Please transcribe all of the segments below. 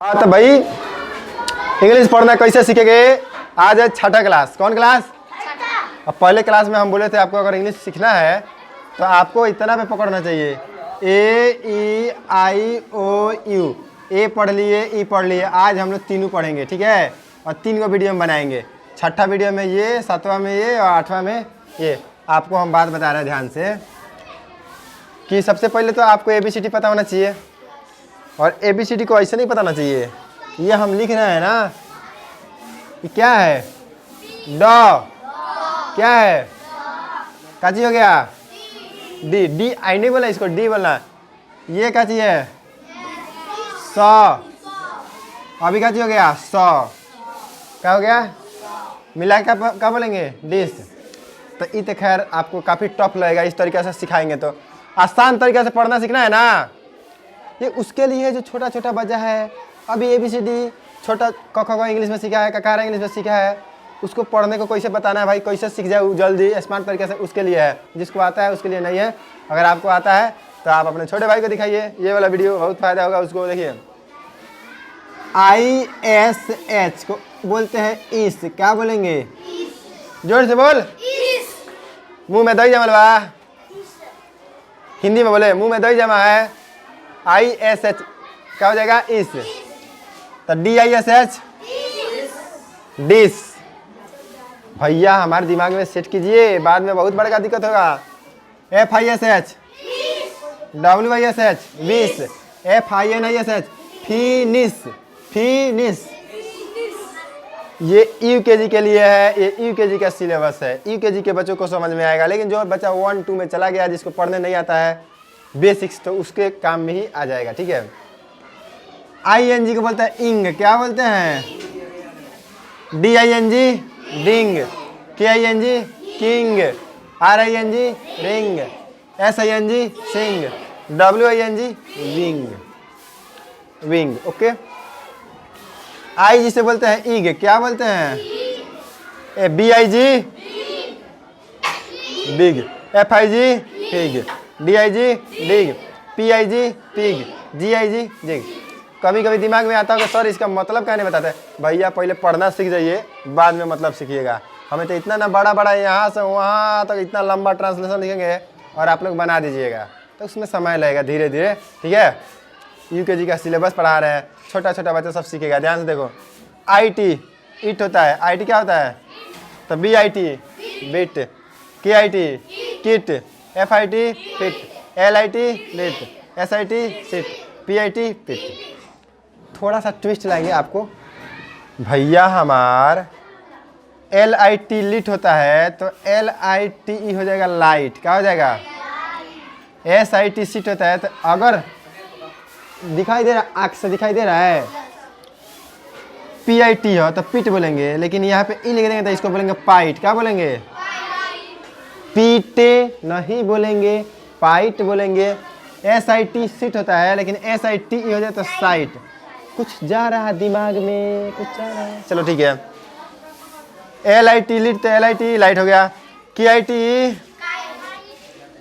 हाँ तो भाई इंग्लिश पढ़ना कैसे सीखेंगे। आज है छठा क्लास। कौन क्लास? अब पहले क्लास में हम बोले थे आपको अगर इंग्लिश सीखना है तो आपको इतना पे पकड़ना चाहिए, ए ई आई ओ यू। ए पढ़ लिए, ई पढ़ लिए। आज हम लोग तीनों पढ़ेंगे, ठीक है। और 3 को वीडियो में बनाएंगे। छठा वीडियो में ये, 7वां में ये और 8वां में ये। आपको हम बात बता रहे हैं ध्यान से कि सबसे पहले तो आपको ABCD पता होना चाहिए। और ABCD को ऐसे नहीं पता होना चाहिए। ये हम लिख रहे हैं ना, ये क्या है? ड। क्या है? क्या चीज हो गया? डी। डी आई नहीं बोला, इसको डी बोलना। ये क्या चीज है? सौ। अभी क्या चीज हो गया? सौ। क्या हो गया? मिला के क्या बोलेंगे? डिश। तो ये तो खैर आपको काफ़ी टफ लगेगा। इस तरीके से सिखाएंगे तो आसान तरीके से पढ़ना सीखना है ना। ये उसके लिए जो छोटा छोटा बच्चा है, अभी ABCD छोटा क ख ग इंग्लिश में सीखा है, ककार इंग्लिश में सीखा है, उसको पढ़ने को कैसे बताना है भाई, कैसे सीख जाए जल्दी स्मार्ट तरीके से, उसके लिए है। जिसको आता है उसके लिए नहीं है। अगर आपको आता है तो आप अपने छोटे भाई को दिखाइए। ये वाला वीडियो बहुत फायदा होगा उसको। देखिए, ISH को बोलते हैं इस। क्या बोलेंगे? जोर से बोल। मुंह में दही जमल बा। हिंदी में बोले, मुंह में दही जमा है। ISH क्या हो जाएगा? इस। तो DISH डिस। भैया हमारे दिमाग में सेट कीजिए, बाद में बहुत बड़ा दिक्कत होगा। FISH WISH विस। FINISH finish. फिनिश। ये UKG के लिए है। ये UKG का सिलेबस है। UKG के बच्चों को समझ में आएगा। लेकिन जो बच्चा 1, 2 में चला गया, जिसको पढ़ने नहीं आता है बेसिक्स, तो उसके काम में ही आ जाएगा, ठीक है। ING को बोलते हैं इंग। क्या बोलते हैं? DING ding. KING king. RING ring. SING sing. WING wing. Wing, okay. I जिसे बोलते हैं इग। क्या बोलते हैं? BIG big. FIG fig. DIG dig. PIG pig. GIG jig. कभी कभी दिमाग में आता होगा सर इसका मतलब क्या नहीं बताते। भैया पहले पढ़ना सीख जाइए, बाद में मतलब सीखिएगा। हमें तो इतना ना बड़ा बड़ा यहाँ से वहाँ तक इतना लंबा ट्रांसलेशन लिखेंगे और आप लोग बना दीजिएगा, तो उसमें समय लगेगा धीरे धीरे, ठीक है। UKG का सिलेबस पढ़ा रहे हैं, छोटा छोटा बच्चा सब सीखेगा। ध्यान से देखो। IT इट होता है। IT क्या होता है? तो BIT bit. KIT kit. FIT fit. LIT lit. SIT sit. PIT pit. थोड़ा सा ट्विस्ट लाएंगे आपको। भैया हमार LIT लिट होता है, तो LITE हो जाएगा लाइट। क्या हो जाएगा? SIT सिट होता है, तो अगर दिखाई दे रहा, आँख से दिखाई दे रहा है, PIT हो तो पिट बोलेंगे। लेकिन यहाँ पे ई लिख देंगे तो इसको बोलेंगे पाइट। क्या बोलेंगे? पीटे नहीं बोलेंगे, पाइट बोलेंगे। SIT सिट होता है, लेकिन SITE हो जाए तो साइट। कुछ जा रहा है दिमाग में, कुछ जा रहा है। चलो ठीक है। LIT लिट तो LIT लाइट हो गया। KIT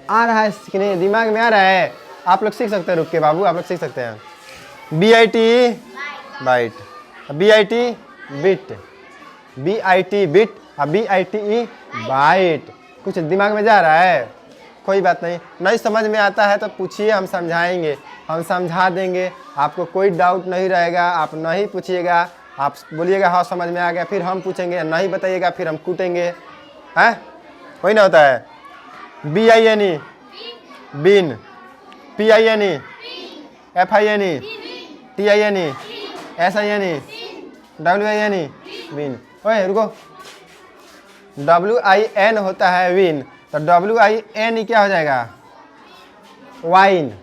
आ रहा है कि नहीं? दिमाग में आ रहा है। आप लोग सीख सकते हैं, रुक के बाबू, आप लोग सीख सकते हैं। BIT bite. BIT bit. BIT bit और BITE बाइट। कुछ दिमाग में जा रहा है? कोई बात नहीं, नहीं समझ में आता है तो पूछिए, हम समझाएंगे, हम समझा देंगे। आपको कोई डाउट नहीं रहेगा। आप नहीं पूछिएगा, आप बोलिएगा हाँ समझ में आ गया, फिर हम पूछेंगे। नहीं बताइएगा फिर हम कूटेंगे, हैं? वही ना होता है। BINE बिन। PINE FINE TINE SINE WINE win. ओए रुको, WIN होता है विन, तो WIN क्या हो जाएगा? वाइन।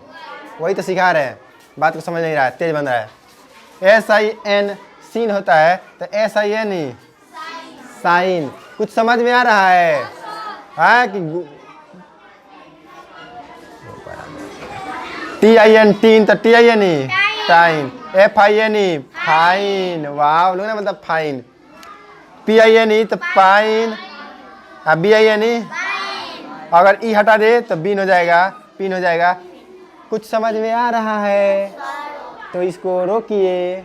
वही तो सिखा रहे हैं, बात को समझ नहीं रहा है, तेज बन रहा है। SIN सीन होता है, तो SINE साइन। कुछ समझ में आ रहा है? हाँ कि TIN टीन, तो TINE टाइन। FINE fine. वाह, लोग ना मतलब फाइन। PINE तो पाइन। BINE अगर ई हटा दे तो बीन हो जाएगा, पिन हो जाएगा। कुछ समझ में आ रहा है तो इसको रोकिए।